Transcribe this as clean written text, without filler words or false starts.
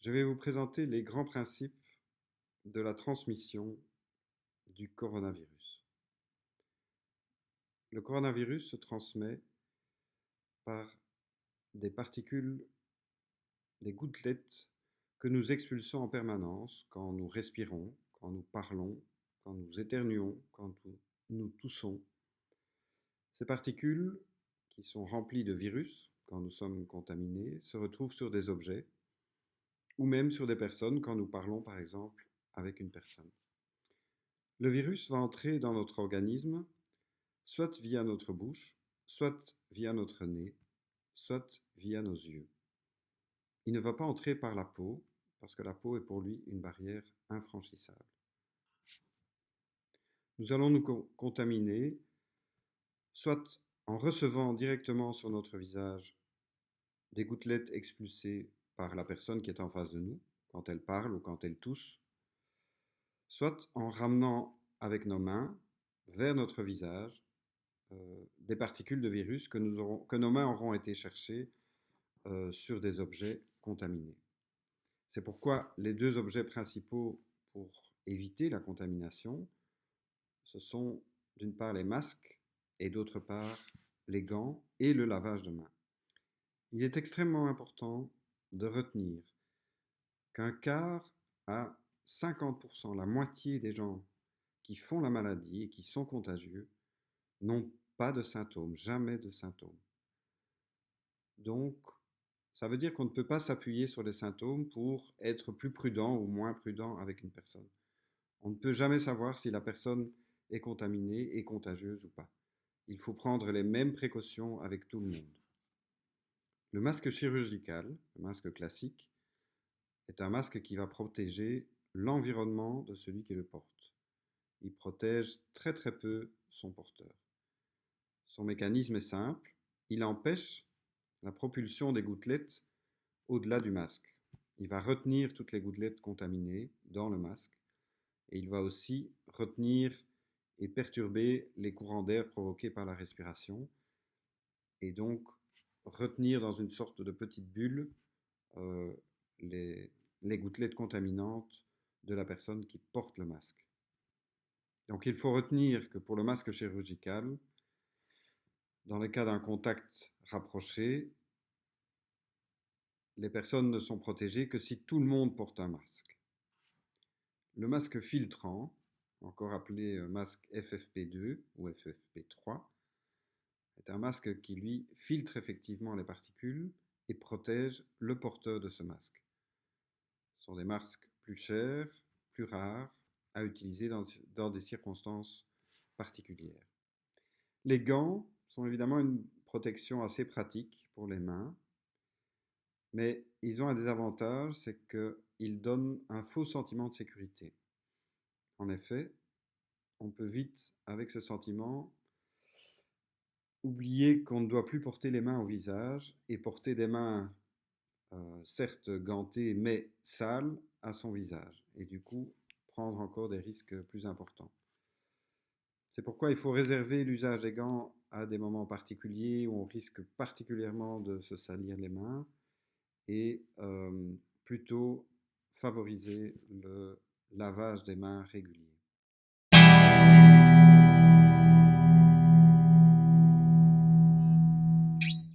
Je vais vous présenter les grands principes de la transmission du coronavirus. Le coronavirus se transmet par des particules, des gouttelettes que nous expulsons en permanence quand nous respirons, quand nous parlons, quand nous éternuons, quand nous toussons. Ces particules, qui sont remplies de virus quand nous sommes contaminés, se retrouvent sur des objets ou même sur des personnes quand nous parlons par exemple avec une personne. Le virus va entrer dans notre organisme soit via notre bouche, soit via notre nez, soit via nos yeux. Il ne va pas entrer par la peau, parce que la peau est pour lui une barrière infranchissable. Nous allons nous contaminer, soit en recevant directement sur notre visage des gouttelettes expulsées par la personne qui est en face de nous, quand elle parle ou quand elle tousse, soit en ramenant avec nos mains vers notre visage des particules de virus que nos mains auront été chercher sur des objets contaminés. C'est pourquoi les deux objets principaux pour éviter la contamination, ce sont d'une part les masques et d'autre part les gants et le lavage de mains. Il est extrêmement important de retenir qu'un quart à 50%, la moitié des gens qui font la maladie et qui sont contagieux, n'ont pas de symptômes, jamais de symptômes. Donc, ça veut dire qu'on ne peut pas s'appuyer sur les symptômes pour être plus prudent ou moins prudent avec une personne. On ne peut jamais savoir si la personne est contaminée et contagieuse ou pas. Il faut prendre les mêmes précautions avec tout le monde. Le masque chirurgical, le masque classique, est un masque qui va protéger l'environnement de celui qui le porte. Il protège très très peu son porteur. Son mécanisme est simple, il empêche la propulsion des gouttelettes au-delà du masque. Il va retenir toutes les gouttelettes contaminées dans le masque et il va aussi retenir et perturber les courants d'air provoqués par la respiration et donc retenir dans une sorte de petite bulle les gouttelettes contaminantes de la personne qui porte le masque. Donc il faut retenir que pour le masque chirurgical, dans le cas d'un contact rapproché, les personnes ne sont protégées que si tout le monde porte un masque. Le masque filtrant, encore appelé masque FFP2 ou FFP3, est un masque qui, lui, filtre effectivement les particules et protège le porteur de ce masque. Ce sont des masques plus chers, plus rares, à utiliser dans des circonstances particulières. Les gants sont évidemment une protection assez pratique pour les mains, mais ils ont un désavantage, c'est qu'ils donnent un faux sentiment de sécurité. En effet, on peut vite, avec ce sentiment, oublier qu'on ne doit plus porter les mains au visage et porter des mains, certes gantées, mais sales, à son visage. Et du coup, prendre encore des risques plus importants. C'est pourquoi il faut réserver l'usage des gants à des moments particuliers où on risque particulièrement de se salir les mains et plutôt favoriser le lavage des mains régulier.